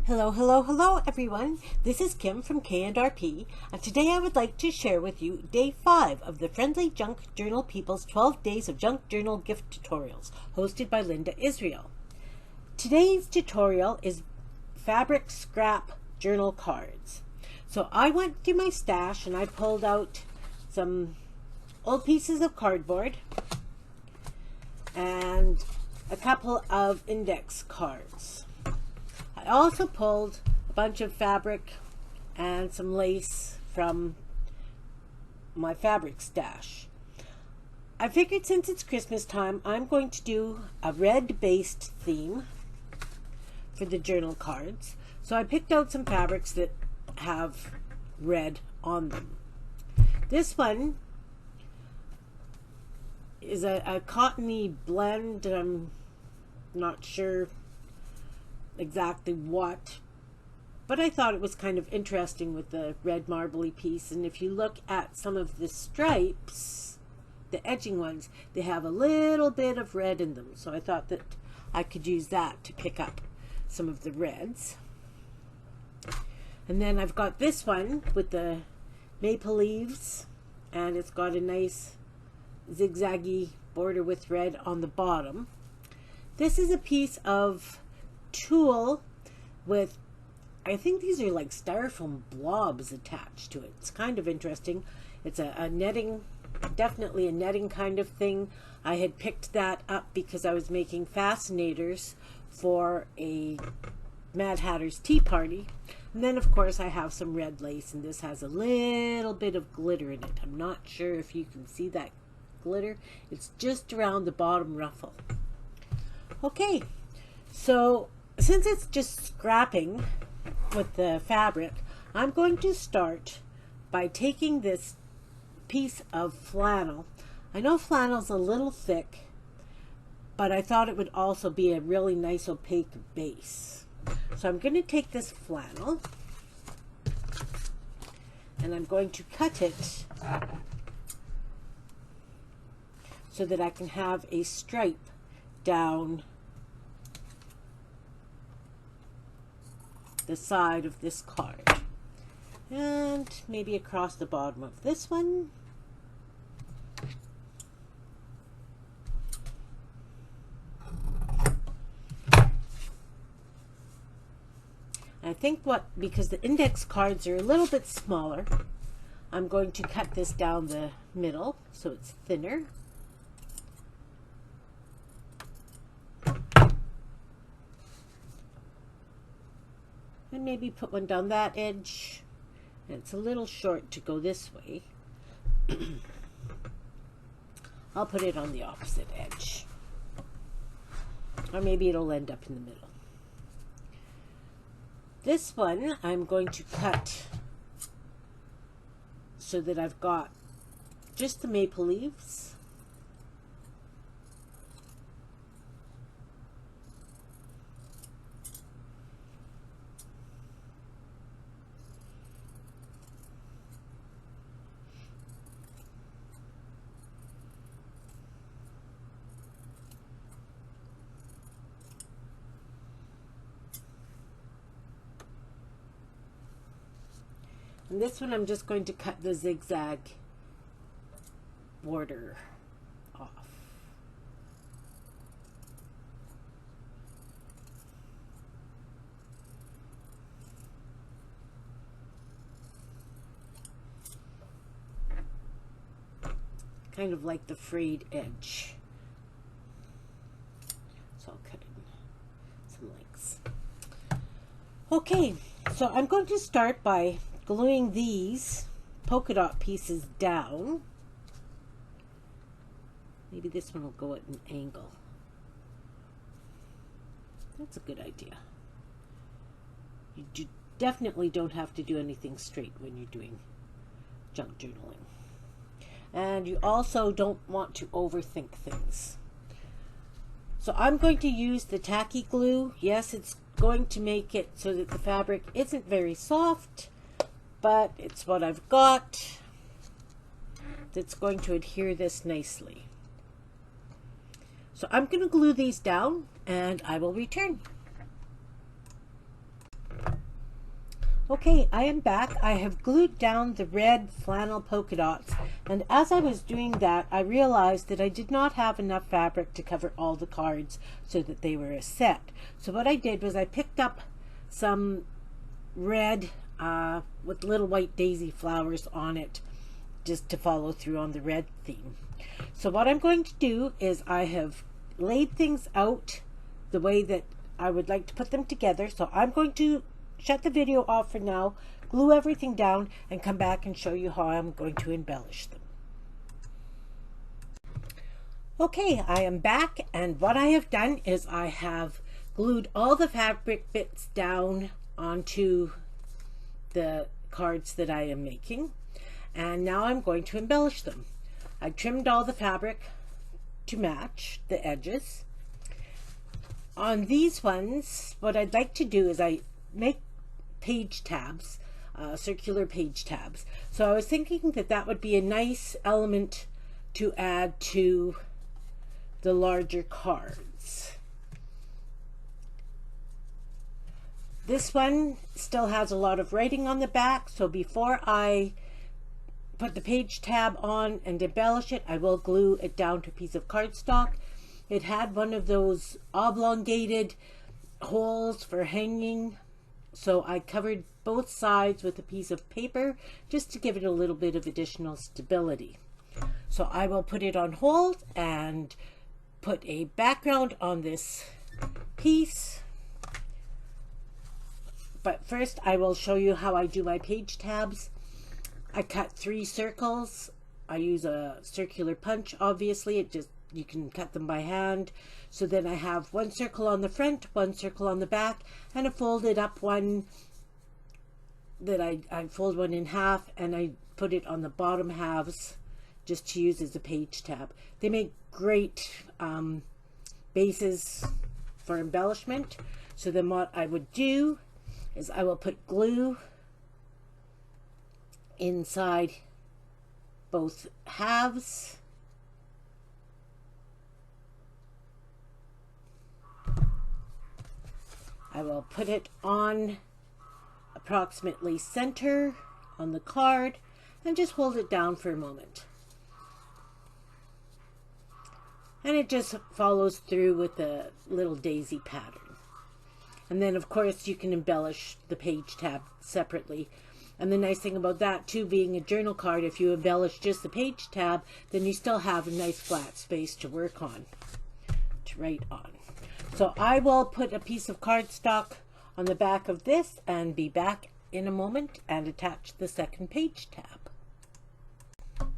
Hello everyone. This is Kim from K&RP, and today I would like to share with you day 5 of the Friendly Junk Journal People's 12 Days of Junk Journal Gift Tutorials, hosted by Linda Israel. Today's tutorial is fabric scrap journal cards. So I went through my stash and I pulled out some old pieces of cardboard and a couple of index cards. I also pulled a bunch of fabric and some lace from my fabric stash. I figured since it's Christmas time, I'm going to do a red-based theme for the journal cards. So I picked out some fabrics that have red on them. This one is a cottony blend. I'm not sure exactly what, but I thought it was kind of interesting with the red marbly piece. And if you look at some of the stripes, the edging ones, they have a little bit of red in them, so I thought that I could use that to pick up some of the reds. And then I've got this one with the maple leaves, and it's got a nice zigzaggy border with red on the bottom. This is a piece of tulle with, I think these are like styrofoam blobs attached to it. It's kind of interesting. It's a netting, definitely a netting kind of thing. I had picked that up because I was making fascinators for a Mad Hatter's tea party. And then of course I have some red lace, and this has a little bit of glitter in it. I'm not sure if you can see that glitter. It's just around the bottom ruffle. Okay, so since it's just scrapping with the fabric, I'm going to start by taking this piece of flannel. I know flannel's a little thick, but I thought it would also be a really nice opaque base. So I'm going to take this flannel and I'm going to cut it so that I can have a stripe down the side of this card, and maybe across the bottom of this one. I think because the index cards are a little bit smaller, I'm going to cut this down the middle so it's thinner. And maybe put one down that edge. And it's a little short to go this way. I'll put it on the opposite edge. Or maybe it'll end up in the middle. This one I'm going to cut so that I've got just the maple leaves. And this one I'm just going to cut the zigzag border off. Kind of like the frayed edge. So I'll cut in some lengths. Okay, so I'm going to start by gluing these polka dot pieces down. Maybe this one will go at an angle. That's a good idea. You definitely don't have to do anything straight when you're doing junk journaling. And you also don't want to overthink things. So I'm going to use the tacky glue. Yes, it's going to make it so that the fabric isn't very soft, but it's what I've got that's going to adhere this nicely. So I'm going to glue these down and I will return. Okay, I am back. I have glued down the red flannel polka dots, and as I was doing that, I realized that I did not have enough fabric to cover all the cards so that they were a set. So what I did was I picked up some red with little white daisy flowers on it, just to follow through on the red theme. So what I'm going to do is I have laid things out the way that I would like to put them together. So I'm going to shut the video off for now, glue everything down, and come back and show you how I'm going to embellish them. Okay, I am back, and what I have done is I have glued all the fabric bits down onto the cards that I am making, and now I'm going to embellish them. I trimmed all the fabric to match the edges. On these ones, what I'd like to do is I make page tabs, circular page tabs. So I was thinking that that would be a nice element to add to the larger cards. This one still has a lot of writing on the back, so before I put the page tab on and embellish it, I will glue it down to a piece of cardstock. It had one of those oblongated holes for hanging, so I covered both sides with a piece of paper just to give it a little bit of additional stability. So I will put it on hold and put a background on this piece. But first I will show you how I do my page tabs. I cut 3 circles. I use a circular punch, obviously. You can cut them by hand. So then I have 1 circle on the front, 1 circle on the back, and a folded up one that I fold one in half, and I put it on the bottom halves just to use as a page tab. They make great bases for embellishment. So then what I would do is I will put glue inside both halves. I will put it on approximately center on the card and just hold it down for a moment. And it just follows through with a little daisy pattern. And then of course you can embellish the page tab separately. And the nice thing about that too, being a journal card, if you embellish just the page tab, then you still have a nice flat space to work on, to write on. So I will put a piece of cardstock on the back of this and be back in a moment and attach the second page tab.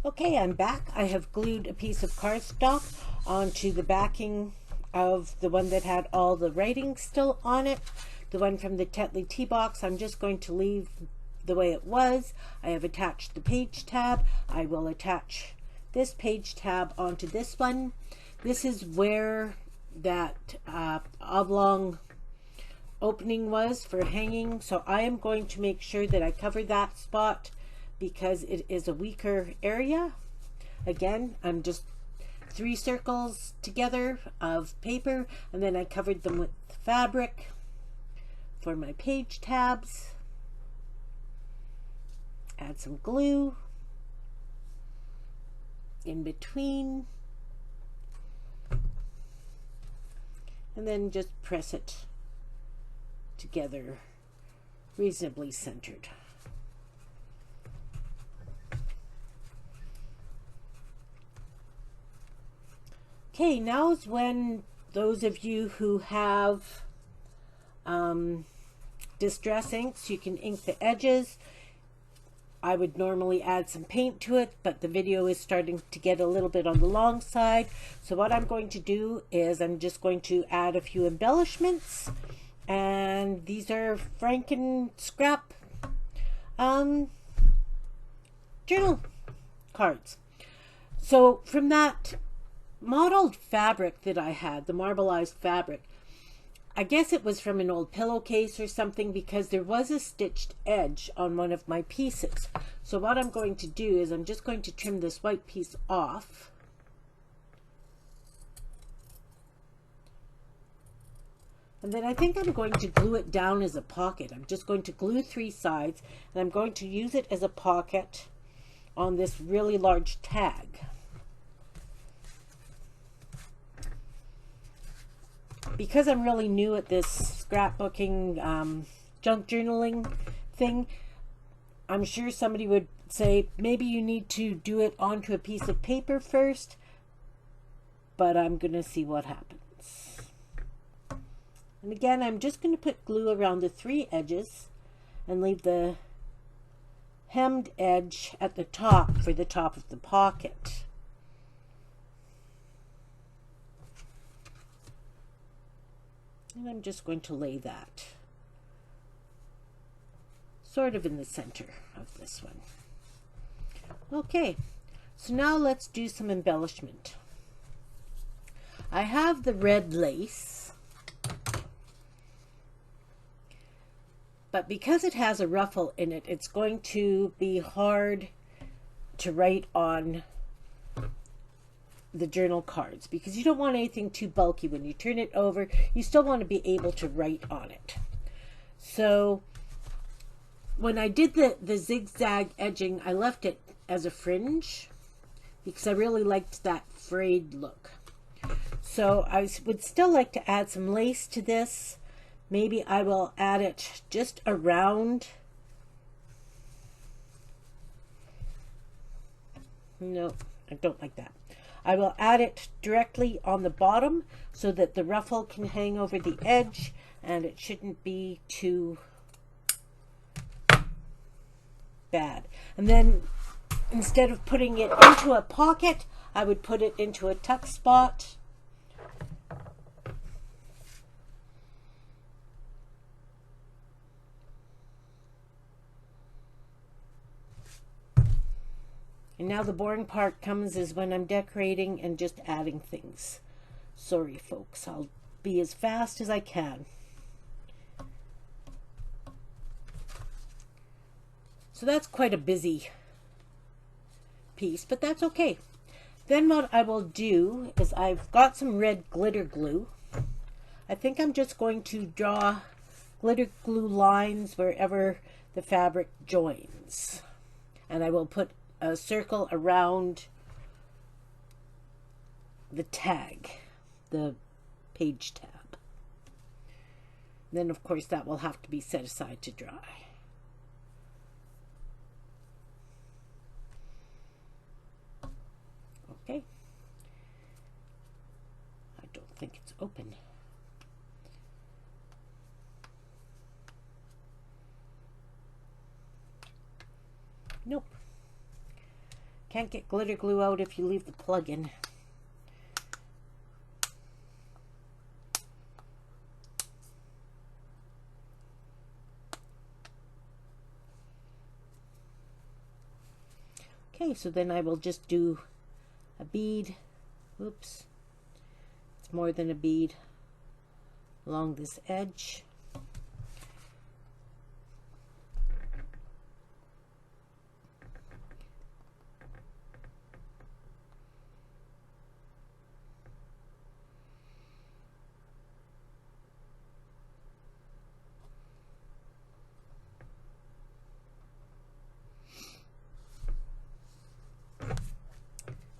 Okay, I'm back. I have glued a piece of cardstock onto the backing of the one that had all the writing still on it. The one from the Tetley tea box, I'm just going to leave the way it was. I have attached the page tab. I will attach this page tab onto this one. This is where that oblong opening was for hanging, so I am going to make sure that I cover that spot because it is a weaker area. Again, I'm just 3 circles together of paper, and then I covered them with fabric for my page tabs. Add some glue in between, and then just press it together reasonably centered. Okay, now is when those of you who have distress inks, you can ink the edges. I would normally add some paint to it, but the video is starting to get a little bit on the long side. So what I'm going to do is I'm just going to add a few embellishments. And these are Franken scrap journal cards. So from that modeled fabric that I had, the marbleized fabric, I guess it was from an old pillowcase or something, because there was a stitched edge on one of my pieces. So what I'm going to do is I'm just going to trim this white piece off. And then I think I'm going to glue it down as a pocket. I'm just going to glue 3 sides, and I'm going to use it as a pocket on this really large tag. Because I'm really new at this scrapbooking, junk journaling thing, I'm sure somebody would say maybe you need to do it onto a piece of paper first, but I'm going to see what happens. And again, I'm just going to put glue around the 3 edges and leave the hemmed edge at the top for the top of the pocket. And I'm just going to lay that sort of in the center of this one. Okay, so now let's do some embellishment. I have the red lace, but because it has a ruffle in it, it's going to be hard to write on the journal cards because you don't want anything too bulky. When you turn it over, you still want to be able to write on it. So when I did the zigzag edging, I left it as a fringe because I really liked that frayed look. So I would still like to add some lace to this. Maybe I will add it just around. No, I don't like that. I will add it directly on the bottom so that the ruffle can hang over the edge and it shouldn't be too bad. And then instead of putting it into a pocket, I would put it into a tuck spot. And now the boring part comes is when I'm decorating and just adding things. Sorry folks, I'll be as fast as I can. So that's quite a busy piece, but that's okay. Then what I will do is I've got some red glitter glue. I think I'm just going to draw glitter glue lines wherever the fabric joins. And I will put a circle around the tag, the page tab. Then of course that will have to be set aside to dry. Okay. I don't think it's open. Nope. Can't get glitter glue out if you leave the plug in. Okay, so then I will just do a bead. Oops. It's more than a bead along this edge.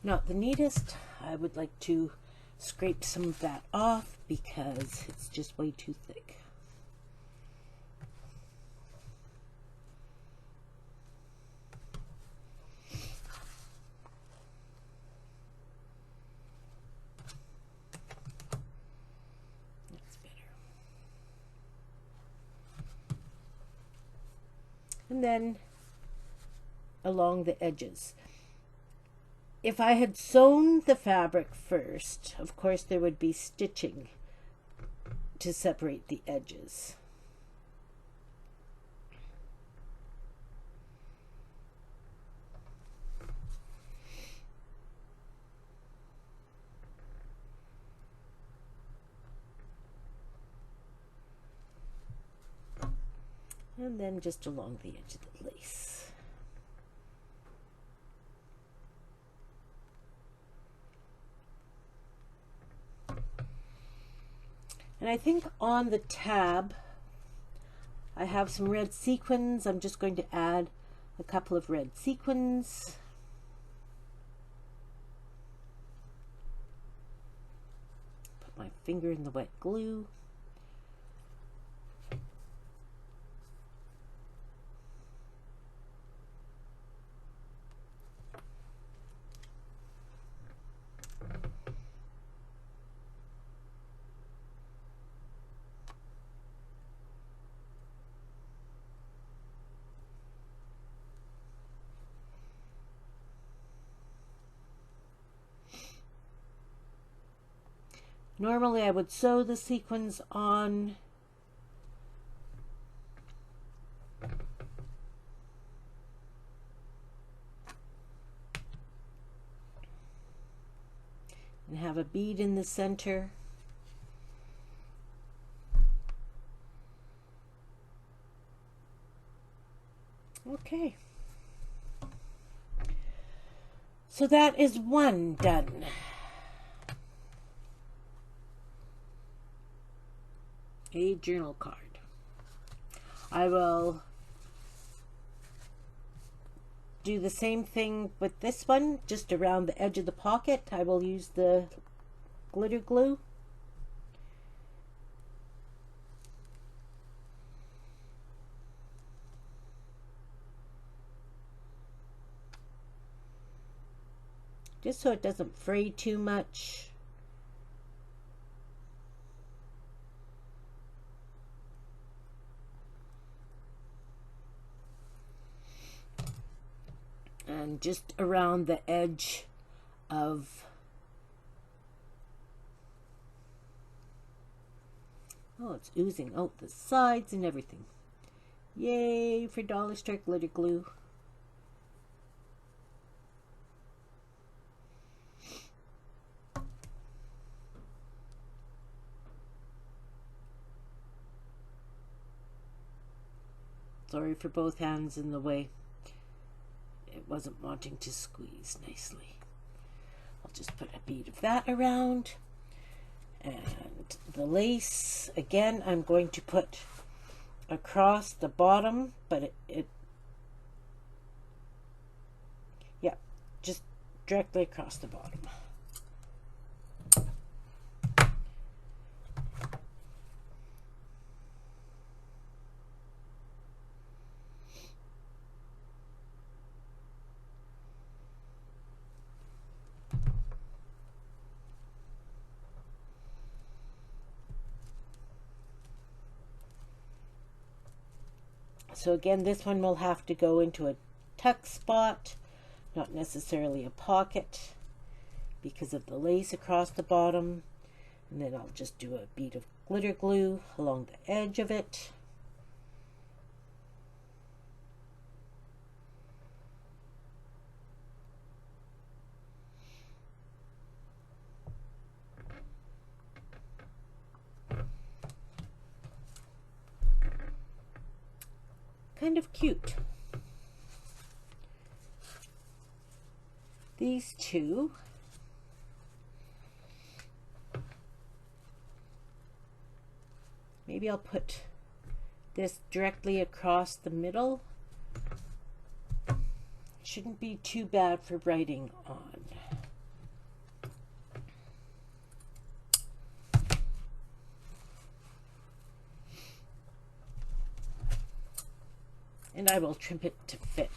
Not the neatest. I would like to scrape some of that off because it's just way too thick. That's better. And then along the edges. If I had sewn the fabric first, of course there would be stitching to separate the edges. And then just along the edge of the lace. And I think on the tab I have some red sequins. I'm just going to add a couple of red sequins. Put my finger in the wet glue. Normally I would sew the sequins on and have a bead in the center. Okay. So that is one done. A journal card. I will do the same thing with this one, just around the edge of the pocket. I will use the glitter glue. Just so it doesn't fray too much. And just around the edge of, oh, it's oozing out the sides and everything. Yay for Dollar Store glitter glue. Sorry for both hands in the way. It wasn't wanting to squeeze nicely. I'll just put a bead of that around. And the lace, again, I'm going to put across the bottom, but yeah, just directly across the bottom. So again, this one will have to go into a tuck spot, not necessarily a pocket, because of the lace across the bottom. And then I'll just do a bead of glitter glue along the edge of it. Kind of cute. These two, maybe I'll put this directly across the middle. Shouldn't be too bad for writing on. And I will trim it to fit.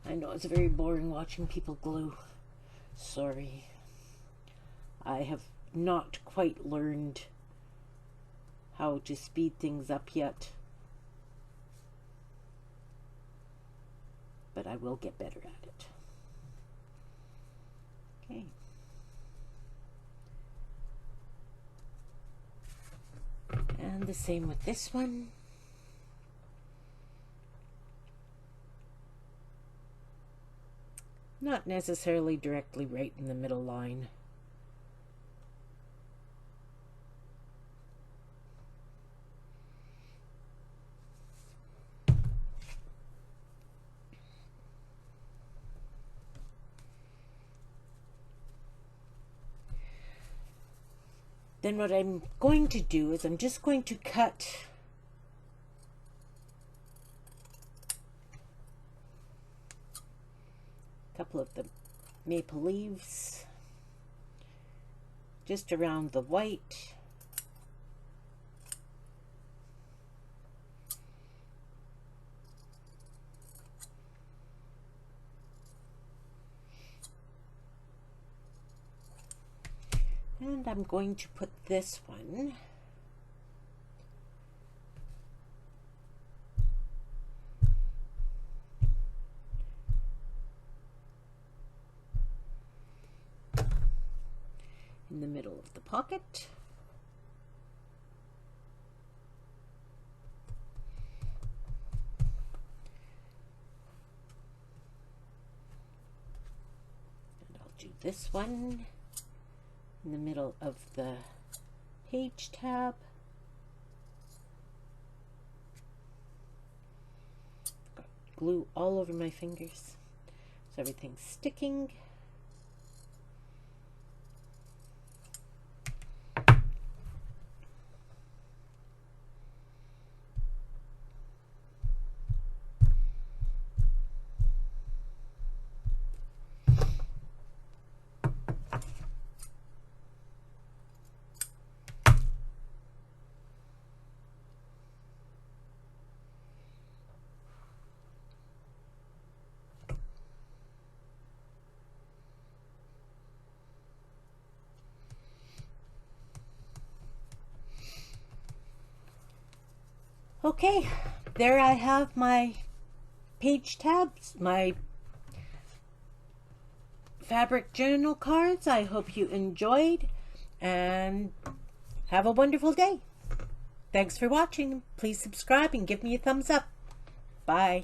I know it's very boring watching people glue. Sorry. I have not quite learned how to speed things up yet, but I will get better at it. Okay. And the same with this one. Not necessarily directly right in the middle line. Then what I'm going to do is I'm just going to cut a couple of the maple leaves just around the white. And I'm going to put this one in the middle of the pocket. And I'll do this one in the middle of the page tab. Got glue all over my fingers, so everything's sticking. Okay, there I have my page tabs, my fabric journal cards. I hope you enjoyed and have a wonderful day. Thanks for watching. Please subscribe and give me a thumbs up. Bye.